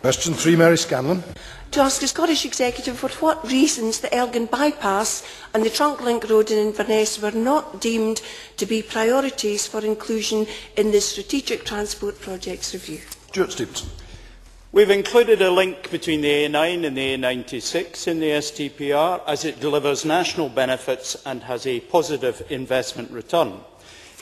Question 3, Mary Scanlon. To ask the Scottish Executive for what reasons the Elgin Bypass and the Trunk Link Road in Inverness were not deemed to be priorities for inclusion in the Strategic Transport Projects Review. Stuart Stevenson. We've included a link between the A9 and the A96 in the STPR as it delivers national benefits and has a positive investment return.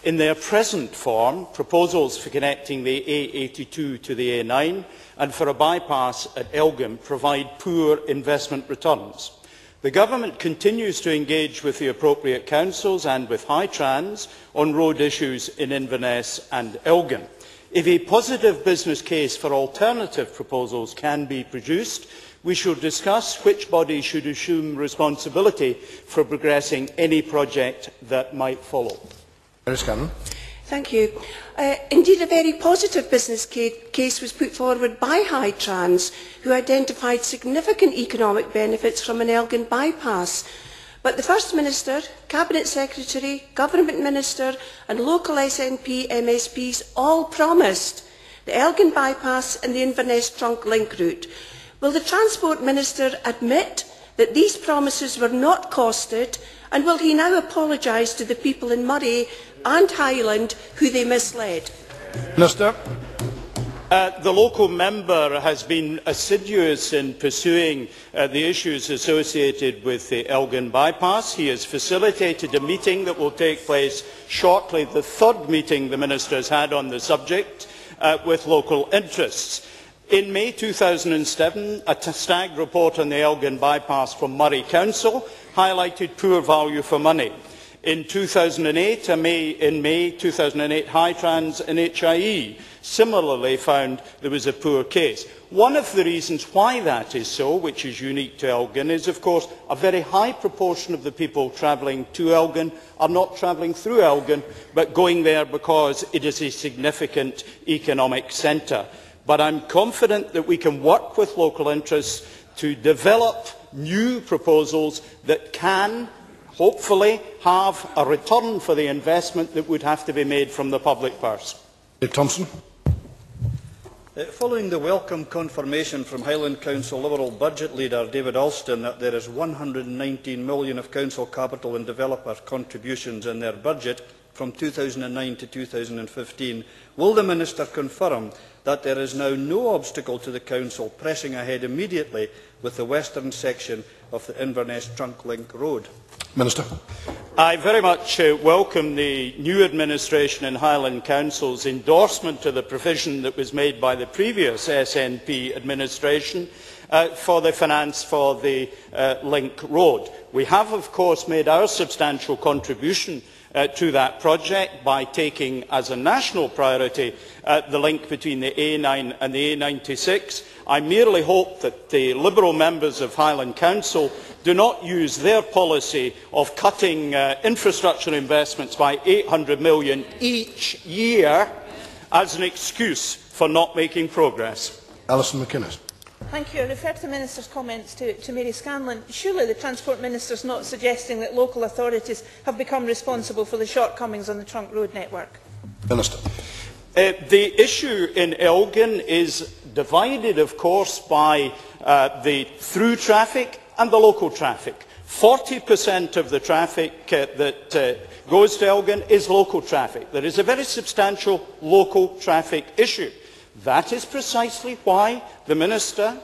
In their present form, proposals for connecting the A82 to the A9 and for a bypass at Elgin provide poor investment returns. The Government continues to engage with the appropriate councils and with Hightrans on road issues in Inverness and Elgin. If a positive business case for alternative proposals can be produced, we should discuss which body should assume responsibility for progressing any project that might follow. Thank you. Indeed, a very positive business case was put forward by Hightrans, who identified significant economic benefits from an Elgin bypass. But the First Minister, Cabinet Secretary, Government Minister and local SNP MSPs all promised the Elgin bypass and the Inverness Trunk Link route. Will the Transport Minister admit that these promises were not costed, and will he now apologise to the people in Moray and Highland who they misled? Minister. The local member has been assiduous in pursuing the issues associated with the Elgin bypass. He has facilitated a meeting that will take place shortly, the third meeting the Minister has had on the subject with local interests. In May 2007, a stag report on the Elgin bypass from Moray Council highlighted poor value for money. In 2008, in May 2008, Hightrans and HIE similarly found there was a poor case. One of the reasons why that is so, which is unique to Elgin, is of course a very high proportion of the people travelling to Elgin are not travelling through Elgin, but going there because it is a significant economic centre. But I'm confident that we can work with local interests to develop new proposals that can hopefully have a return for the investment that would have to be made from the public purse. Dave Thompson. Following the welcome confirmation from Highland Council Liberal budget leader David Alston that there is £119 million of council capital and developer contributions in their budget from 2009 to 2015, will the Minister confirm that there is now no obstacle to the Council pressing ahead immediately with the western section of the Inverness Trunk Link Road? Minister. I very much welcome the new administration in Highland Council's endorsement to the provision that was made by the previous SNP administration for the finance for the Link Road. We have, of course, made our substantial contribution to that project by taking as a national priority the link between the A9 and the A96. I merely hope that the Liberal members of Highland Council do not use their policy of cutting infrastructure investments by £800 million each year as an excuse for not making progress. Alison McInnes. Thank you. I refer to the Minister's comments to Mary Scanlon. Surely the Transport Minister is not suggesting that local authorities have become responsible for the shortcomings on the trunk road network? Minister. The issue in Elgin is divided, of course, by the through traffic and the local traffic. 40% of the traffic that goes to Elgin is local traffic. There is a very substantial local traffic issue. That is precisely why the Minister,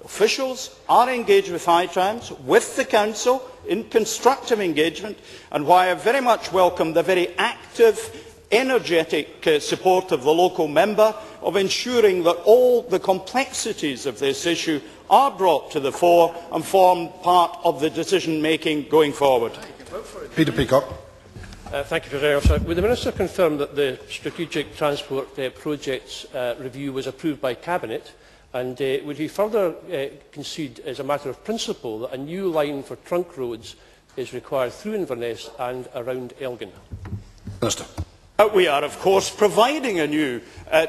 officials are engaged with Hightrans, with the Council, in constructive engagement, and why I very much welcome the very active, energetic support of the local member of ensuring that all the complexities of this issue are brought to the fore and form part of the decision-making going forward. Peter Peacock. Thank you, President Officer. Would the Minister confirm that the Strategic Transport Projects Review was approved by Cabinet, and would he further concede as a matter of principle that a new line for trunk roads is required through Inverness and around Elgin? Minister. We are, of course, providing a new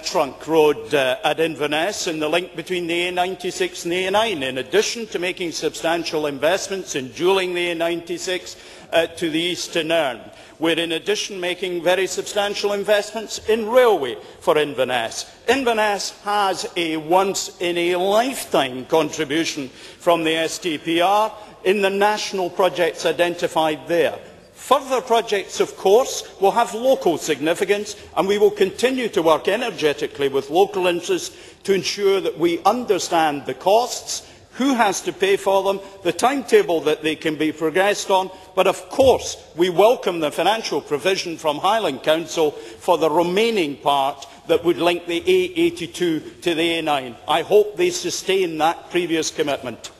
trunk road at Inverness and the link between the A96 and the A9, in addition to making substantial investments in dualling the A96 to the east to Nairn. We're in addition making very substantial investments in railway for Inverness. Inverness has a once-in-a-lifetime contribution from the STPR in the national projects identified there. Further projects, of course, will have local significance, and we will continue to work energetically with local interests to ensure that we understand the costs, who has to pay for them, the timetable that they can be progressed on, but of course we welcome the financial provision from Highland Council for the remaining part that would link the A82 to the A9. I hope they sustain that previous commitment.